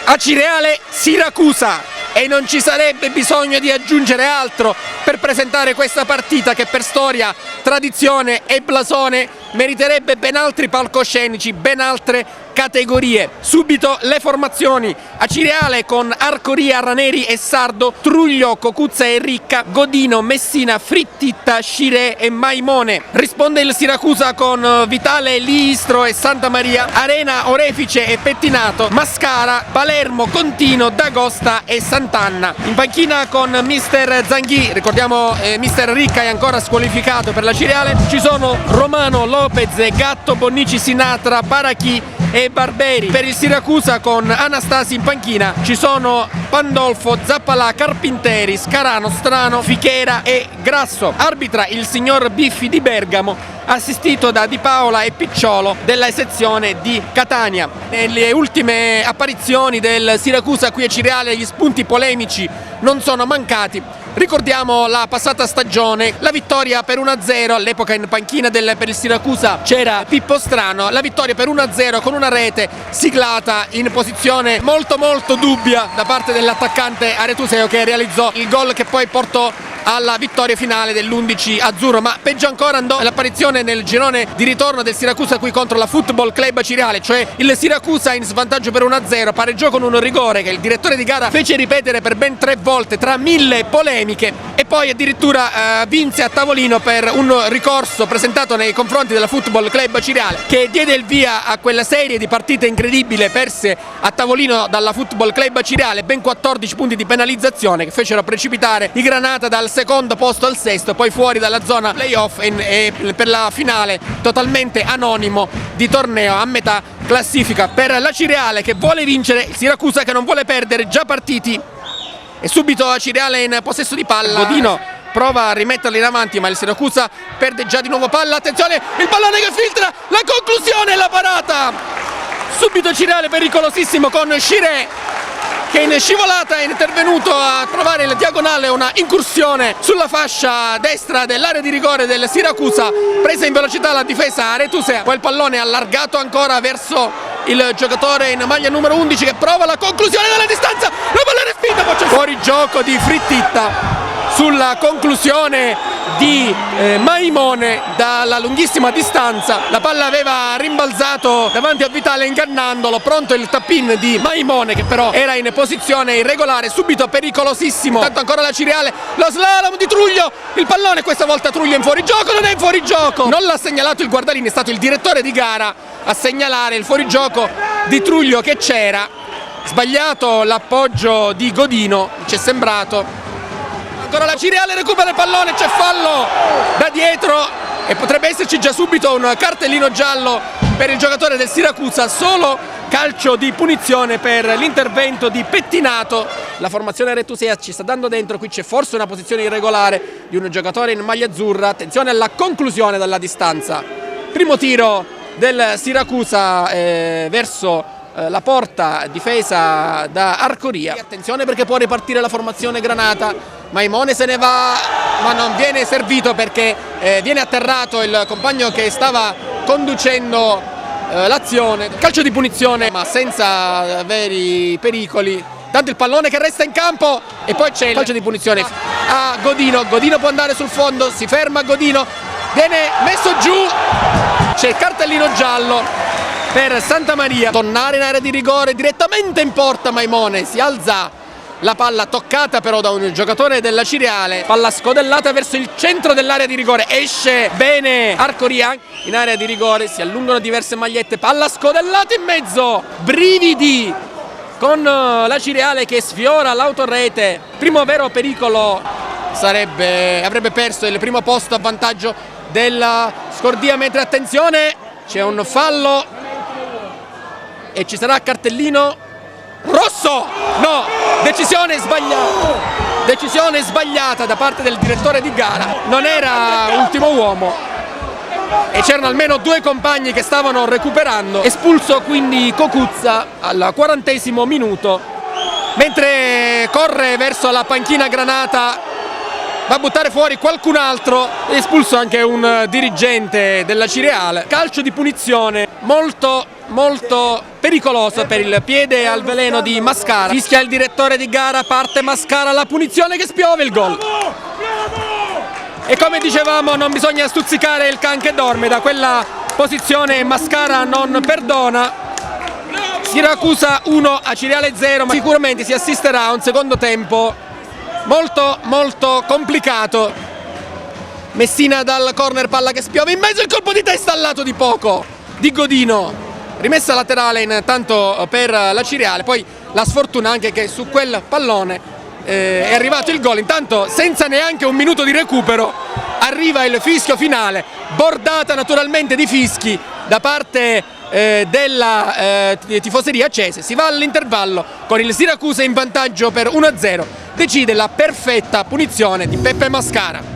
Acireale Siracusa, e non ci sarebbe bisogno di aggiungere altro per presentare questa partita che per storia, tradizione e blasone meriterebbe ben altri palcoscenici, ben altre categorie. Subito le formazioni: Acireale con Arcoria, Raneri e Sardo, Truglio, Cocuzza e Ricca, Godino, Messina, Frittitta, Scirè e Maimone. Risponde il Siracusa con Vitale, Liistro e Santa Maria, Arena, Orefice e Pettinato, Mascara, Palermo, Contino, D'Agosta e Sant'Anna. In panchina con mister Zanghi, ricordiamo mister Ricca è ancora squalificato per la Acireale, ci sono Romano, Lopez, Gatto, Bonnici, Sinatra, Parachi e Barberi. Per il Siracusa con Anastasi in panchina ci sono Pandolfo, Zappalà, Carpinteri, Scarano, Strano, Fichera e Grasso. Arbitra il signor Biffi di Bergamo, assistito da Di Paola e Picciolo della sezione di Catania. Nelle ultime apparizioni del Siracusa qui a Acireale gli spunti polemici non sono mancati. Ricordiamo la passata stagione, la vittoria per 1-0, all'epoca in panchina per il Siracusa c'era Pippo Strano, la vittoria per 1-0 con una rete siglata in posizione molto dubbia da parte dell'attaccante aretuseo, che realizzò il gol che poi portò alla vittoria finale dell'11 azzurro. Ma peggio ancora andò l'apparizione nel girone di ritorno del Siracusa qui contro la Football Club Acireale, cioè il Siracusa in svantaggio per 1-0 pareggiò con un rigore che il direttore di gara fece ripetere per ben 3 volte tra 1000 polemiche, e poi addirittura vinse a tavolino per un ricorso presentato nei confronti della Football Club Acireale, che diede il via a quella serie di partite incredibile perse a tavolino dalla Football Club Acireale, ben 14 punti di penalizzazione che fecero precipitare i Granata dal secondo posto al sesto, poi fuori dalla zona playoff e per la finale totalmente anonimo di torneo a metà classifica. Per l'Acireale che vuole vincere, il Siracusa che non vuole perdere, già partiti, e subito Acireale in possesso di palla. Godino prova a rimetterla in avanti, ma il Siracusa perde già di nuovo palla. Attenzione, il pallone che filtra, la conclusione e la parata. Subito Acireale pericolosissimo con Scirè, che in scivolata è intervenuto a trovare la diagonale, una incursione sulla fascia destra dell'area di rigore del Siracusa, presa in velocità la difesa aretusea, poi il pallone allargato ancora verso il giocatore in maglia numero 11 che prova la conclusione dalla distanza, la palla respinta, poi c'è fuori gioco di Frittitta sulla conclusione di Maimone dalla lunghissima distanza. La palla aveva rimbalzato davanti a Vitale ingannandolo, pronto il tap-in di Maimone che però era in posizione irregolare, subito pericolosissimo. Tanto ancora la Acireale, lo slalom di Truglio, il pallone questa volta Truglio in fuorigioco, non è in fuorigioco, non l'ha segnalato il guardalini, è stato il direttore di gara a segnalare il fuorigioco di Truglio che c'era. Sbagliato l'appoggio di Godino, ci è sembrato. Ancora la Acireale recupera il pallone, c'è fallo da dietro e potrebbe esserci già subito un cartellino giallo per il giocatore del Siracusa, solo calcio di punizione per l'intervento di Pettinato. La formazione aretusea ci sta dando dentro, qui c'è forse una posizione irregolare di un giocatore in maglia azzurra. Attenzione alla conclusione dalla distanza. Primo tiro del Siracusa verso la porta difesa da Arcoria. Attenzione perché può ripartire la formazione Granata. Maimone se ne va, ma non viene servito perché viene atterrato il compagno che stava conducendo l'azione. Calcio di punizione ma senza veri pericoli. Tanto il pallone che resta in campo e poi c'è il calcio di punizione a Godino. Godino può andare sul fondo, si ferma Godino, viene messo giù, c'è il cartellino giallo per Santa Maria. Tornare in area di rigore direttamente in porta Maimone, si alza la palla toccata però da un giocatore dell'Acireale, palla scodellata verso il centro dell'area di rigore, esce bene Arcoria in area di rigore, si allungano diverse magliette, palla scodellata in mezzo, brividi con l'Acireale che sfiora l'autorete. Primo vero pericolo avrebbe perso il primo posto a vantaggio della Scordia, mentre attenzione c'è un fallo e ci sarà cartellino rosso, no, decisione sbagliata da parte del direttore di gara, non era ultimo uomo e c'erano almeno 2 compagni che stavano recuperando. Espulso quindi Cocuzza al 40° minuto, mentre corre verso la panchina Granata, va a buttare fuori qualcun altro, espulso anche un dirigente dell'Acireale. Calcio di punizione molto molto pericolosa per il piede al veleno di Mascara. Fischia il direttore di gara, parte Mascara, la punizione che spiove il gol. E come dicevamo non bisogna stuzzicare il can che dorme, da quella posizione Mascara non perdona. Siracusa 1, Acireale 0, ma sicuramente si assisterà a un secondo tempo molto complicato. Messina dal corner, palla che spiove in mezzo, il colpo di testa al lato di poco di Godino, rimessa laterale intanto per l'Acireale, poi la sfortuna anche che su quel pallone è arrivato il gol, intanto senza neanche un minuto di recupero arriva il fischio finale, bordata naturalmente di fischi da parte della tifoseria accese. Si va all'intervallo con il Siracusa in vantaggio per 1-0, decide la perfetta punizione di Peppe Mascara.